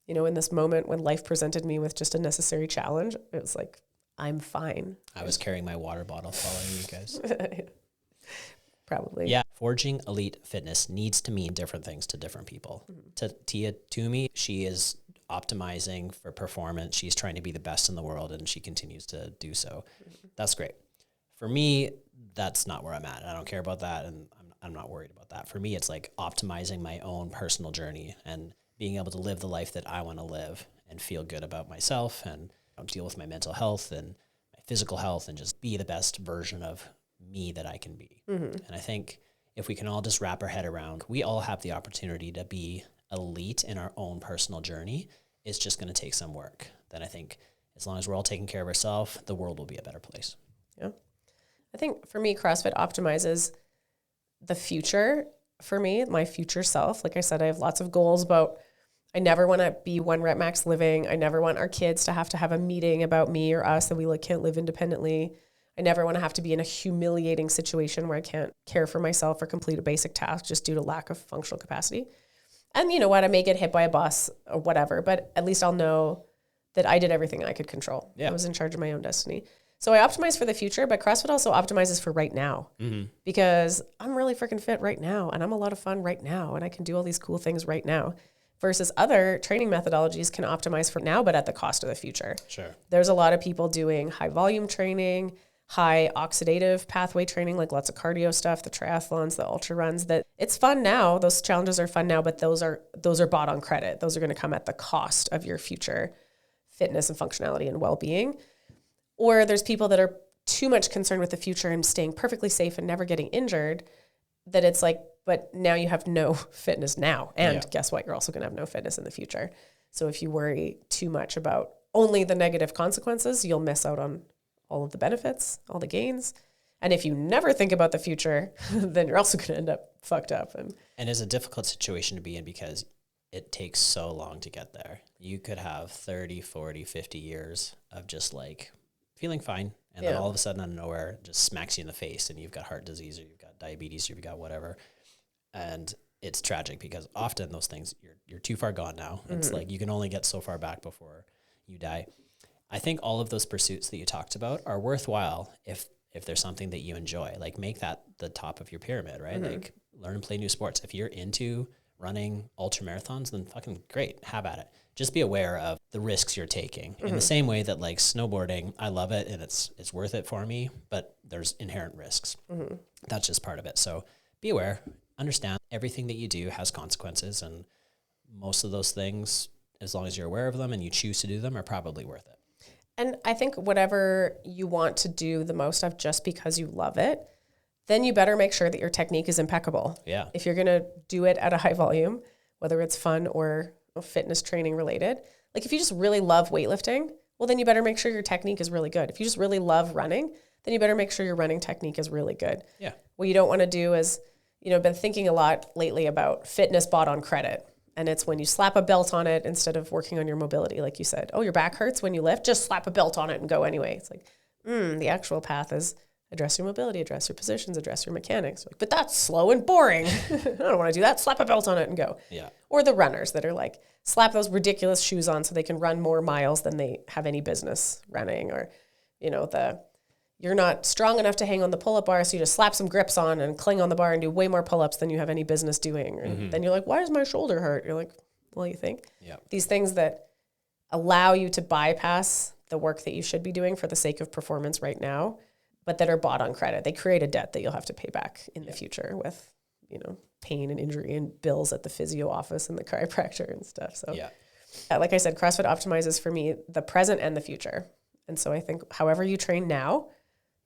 you know, in this moment when life presented me with just a necessary challenge, it was like, I'm fine. I was carrying my water bottle following you guys. Probably. Yeah. Forging elite fitness needs to mean different things to different people. To Tia Toomey, she is optimizing for performance. She's trying to be the best in the world, and she continues to do so. That's great. For me, that's not where I'm at. I don't care about that, and I'm not worried about that. For me, it's like optimizing my own personal journey and being able to live the life that I want to live and feel good about myself and deal with my mental health and my physical health and just be the best version of me that I can be. And I think if we can all just wrap our head around, we all have the opportunity to be elite in our own personal journey. It's just going to take some work. Then I think as long as we're all taking care of ourselves, the world will be a better place. Yeah. I think for me, CrossFit optimizes the future for me, my future self. Like I said, I have lots of goals about, I never want to be 1 rep max living. I never want our kids to have a meeting about me or us that we can't live independently. I never want to have to be in a humiliating situation where I can't care for myself or complete a basic task just due to lack of functional capacity. And you know what? I may get hit by a bus or whatever, but at least I'll know that I did everything I could control. Yeah. I was in charge of my own destiny. So I optimize for the future, but CrossFit also optimizes for right now because I'm really freaking fit right now, and I'm a lot of fun right now, and I can do all these cool things right now. Versus other training methodologies can optimize for now, but at the cost of the future. Sure. There's a lot of people doing high volume training, high oxidative pathway training, like lots of cardio stuff, the triathlons, the ultra runs, that it's fun now. Those challenges are fun now, but those are bought on credit. Those are going to come at the cost of your future fitness and functionality and well-being. Or there's people that are too much concerned with the future and staying perfectly safe and never getting injured, that it's like, but now you have no fitness now. And guess what? You're also going to have no fitness in the future. So if you worry too much about only the negative consequences, you'll miss out on all of the benefits, all the gains. And if you never think about the future, then you're also going to end up fucked up. And it's a difficult situation to be in because it takes so long to get there. You could have 30, 40, 50 years of just like feeling fine. And then all of a sudden out of nowhere, it just smacks you in the face and you've got heart disease or you've got diabetes or you've got whatever. And it's tragic because often those things, you're too far gone now. It's like you can only get so far back before you die. I think all of those pursuits that you talked about are worthwhile if if there's something that you enjoy, like make that the top of your pyramid, right? Like learn and play new sports. If you're into running ultra marathons, then fucking great, have at it. Just be aware of the risks you're taking. In the same way that like snowboarding, I love it and it's worth it for me, but there's inherent risks. That's just part of it. So be aware, understand everything that you do has consequences, and most of those things, as long as you're aware of them and you choose to do them, are probably worth it. And I think whatever you want to do the most of just because you love it, then you better make sure that your technique is impeccable. Yeah. If you're going to do it at a high volume, whether it's fun or fitness training related, like if you just really love weightlifting, well, then you better make sure your technique is really good. If you just really love running, then you better make sure your running technique is really good. Yeah. What you don't want to do is, I've been thinking a lot lately about fitness bought on credit. And it's when you slap a belt on it instead of working on your mobility, like you said. Oh, your back hurts when you lift? Just slap a belt on it and go anyway. It's like, the actual path is address your mobility, address your positions, address your mechanics. Like, but that's slow and boring. I don't want to do that. Slap a belt on it and go. Yeah. Or the runners that are like, slap those ridiculous shoes on so they can run more miles than they have any business running. Or, you're not strong enough to hang on the pull-up bar, so you just slap some grips on and cling on the bar and do way more pull-ups than you have any business doing. And then you're like, why does my shoulder hurt? You're like, well, you think? Yeah. These things that allow you to bypass the work that you should be doing for the sake of performance right now, but that are bought on credit. They create a debt that you'll have to pay back in the future with, pain and injury and bills at the physio office and the chiropractor and stuff. So, like I said, CrossFit optimizes for me the present and the future. And so I think however you train now,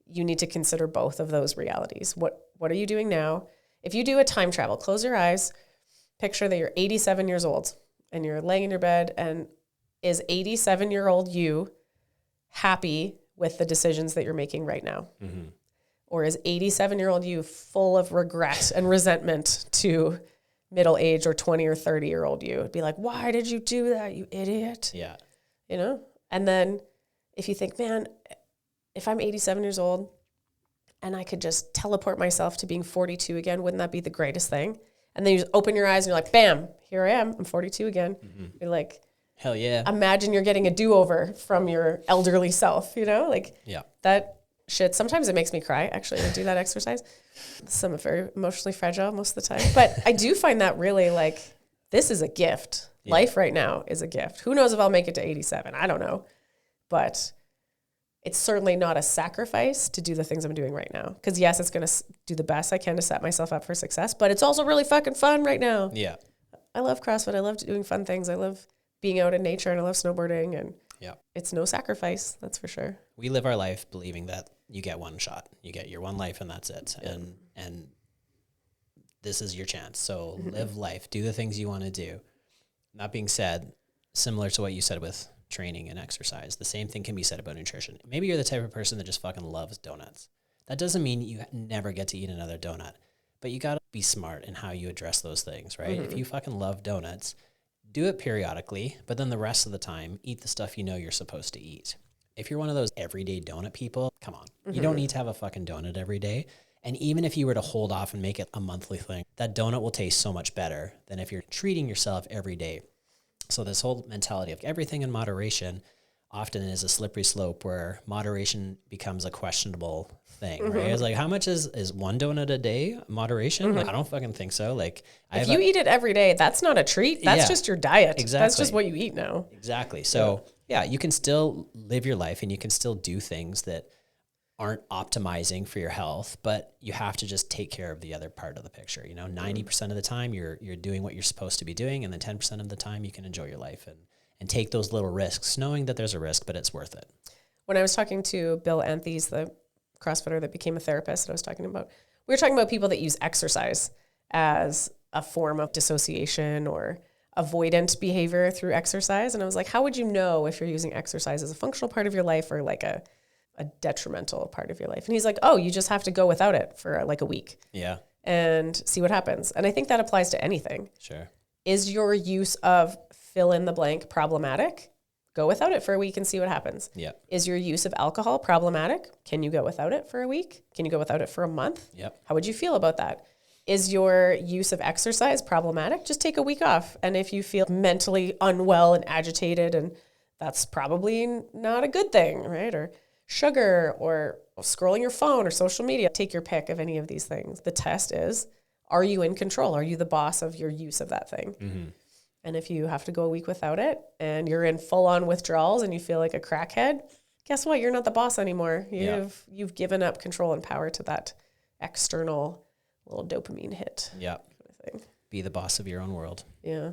you need to consider both of those realities. What are you doing now? If you do a time travel, close your eyes, picture that you're 87 years old and you're laying in your bed, and is 87-year-old you happy with the decisions that you're making right now? Or is 87-year-old you full of regret and resentment to middle-age or 20 or 30-year-old you? It'd be like, why did you do that, you idiot? Yeah. And then if you think, man, if I'm 87 years old and I could just teleport myself to being 42 again, wouldn't that be the greatest thing? And then you just open your eyes and you're like, bam, here I am. I'm 42 again. You're like, hell yeah. Imagine you're getting a do-over from your elderly self, That shit, sometimes it makes me cry, actually, to do that exercise. I'm very emotionally fragile most of the time. But I do find that really this is a gift. Yeah. Life right now is a gift. Who knows if I'll make it to 87? I don't know. But it's certainly not a sacrifice to do the things I'm doing right now. Because yes, it's going to do the best I can to set myself up for success, but it's also really fucking fun right now. Yeah. I love CrossFit. I love doing fun things. I love being out in nature, and I love snowboarding, and it's no sacrifice. That's for sure. We live our life believing that you get one shot, you get your one life and that's it. Yeah. And this is your chance. So live life, do the things you want to do. That being said, similar to what you said with training and exercise, the same thing can be said about nutrition. Maybe you're the type of person that just fucking loves donuts. That doesn't mean you never get to eat another donut, but you got to be smart in how you address those things, right? If you fucking love donuts, do it periodically, but then the rest of the time, eat the stuff you know you're supposed to eat. If you're one of those everyday donut people, come on. You don't need to have a fucking donut every day. And even if you were to hold off and make it a monthly thing, that donut will taste so much better than if you're treating yourself every day. So this whole mentality of everything in moderation often is a slippery slope where moderation becomes a questionable thing, right? It's like, how much is one donut a day moderation? Like, I don't fucking think so. Like, if you eat it every day, that's not a treat. That's just your diet. Exactly. That's just what you eat now. Exactly. So yeah, you can still live your life and you can still do things that aren't optimizing for your health, but you have to just take care of the other part of the picture. 90% of the time you're doing what you're supposed to be doing, and then 10% of the time you can enjoy your life and take those little risks, knowing that there's a risk, but it's worth it. When I was talking to Bill Anthes, the CrossFitter that became a therapist that I was talking about, we were talking about people that use exercise as a form of dissociation or avoidant behavior through exercise. And I was like, how would you know if you're using exercise as a functional part of your life or like a detrimental part of your life? And he's like, oh, you just have to go without it for like a week. Yeah. And see what happens. And I think that applies to anything. Sure. Is your use of fill in the blank problematic? Go without it for a week and see what happens. Yeah. Is your use of alcohol problematic? Can you go without it for a week? Can you go without it for a month? Yep. How would you feel about that? Is your use of exercise problematic? Just take a week off. And if you feel mentally unwell and agitated, and that's probably not a good thing, right? Or sugar or scrolling your phone or social media. Take your pick of any of these things. The test is, are you in control? Are you the boss of your use of that thing? Mm-hmm. And if you have to go a week without it and you're in full on withdrawals and you feel like a crackhead, guess what? You're not the boss anymore. You've given up control and power to that external little dopamine hit. Yeah. Kind of thing. Be the boss of your own world. Yeah.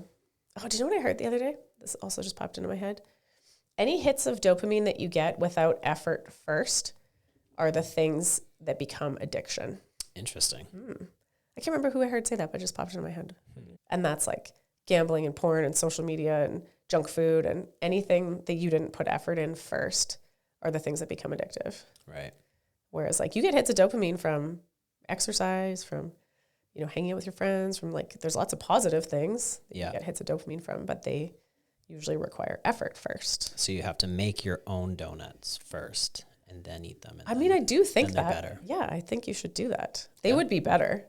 Oh, do you know what I heard the other day? This also just popped into my head. Any hits of dopamine that you get without effort first are the things that become addiction. Interesting. I can't remember who I heard say that, but it just popped into my head. And that's like gambling and porn and social media and junk food and anything that you didn't put effort in first are the things that become addictive. Right. Whereas like you get hits of dopamine from exercise, from, hanging out with your friends, from like, there's lots of positive things that you get hits of dopamine from, but they usually require effort first. So you have to make your own donuts first and then eat them. I mean, I do think that. Better. Yeah, I think you should do that. They would be better.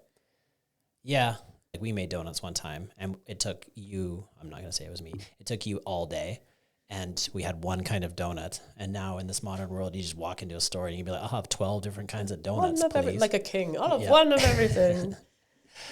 Yeah. Like we made donuts one time and it took you, I'm not going to say it was me, it took you all day. And we had one kind of donut. And now in this modern world, you just walk into a store and you'd be like, I'll have 12 different kinds of donuts, please. Like a king. I'll have one of everything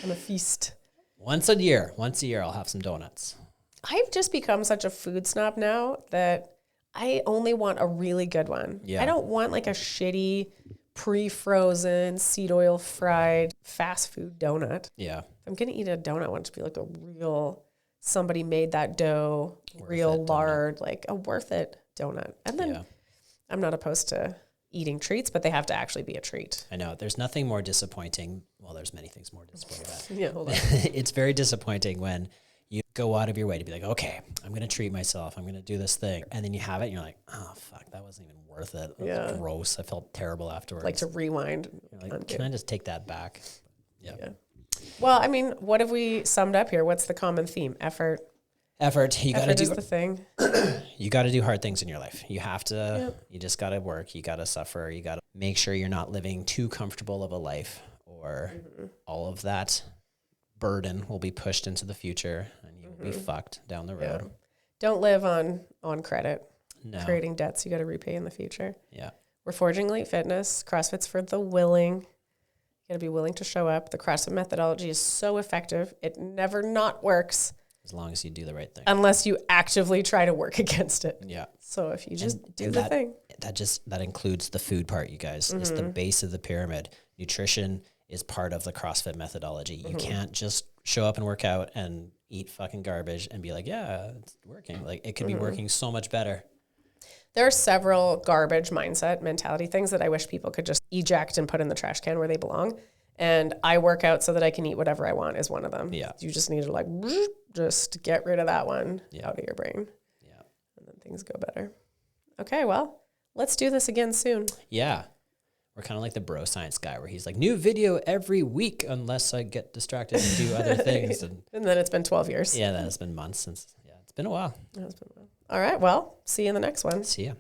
on a feast. Once a year, I'll have some donuts. I've just become such a food snob now that I only want a really good one. Yeah. I don't want like a shitty, pre-frozen, seed oil fried, fast food donut. Yeah. If I'm going to eat a donut, I want it to be like a real, somebody made that dough, real lard, like a worth it donut. And then I'm not opposed to eating treats, but they have to actually be a treat. I know. There's nothing more disappointing. Well, there's many things more disappointing. Yeah, hold on. It's very disappointing when you go out of your way to be like, okay, I'm going to treat myself. I'm going to do this thing. And then you have it and you're like, oh, fuck, that wasn't even worth it. That was gross. I felt terrible afterwards. Like to rewind. You're like, can I just take that back? Yeah. Well, I mean, what have we summed up here? What's the common theme? Effort. You got to do is the thing. You got to do hard things in your life. You have to, you just got to work. You got to suffer. You got to make sure you're not living too comfortable of a life or all of that burden will be pushed into the future and you will be fucked down the road. Yeah. Don't live on credit. No. Creating debts you got to repay in the future. Yeah. We're forging elite fitness. CrossFit's for the willing. You got to be willing to show up. The CrossFit methodology is so effective. It never not works. As long as you do the right thing. Unless you actively try to work against it. Yeah. So if you just do the thing. That includes the food part, you guys. It's the base of the pyramid. Nutrition is part of the CrossFit methodology. You can't just show up and work out and eat fucking garbage and be like, yeah, it's working. Like it could be working so much better. There are several garbage mindset mentality things that I wish people could just eject and put in the trash can where they belong. And I work out so that I can eat whatever I want is one of them. Yeah. You just need to like, just get rid of that one out of your brain. Yeah. And then things go better. Okay, well, let's do this again soon. Yeah. We're kind of like the bro science guy where he's like, new video every week unless I get distracted and do other things. And then it's been 12 years. Yeah, then it's been months since. Yeah, it's been a while. All right, well, see you in the next one. See ya.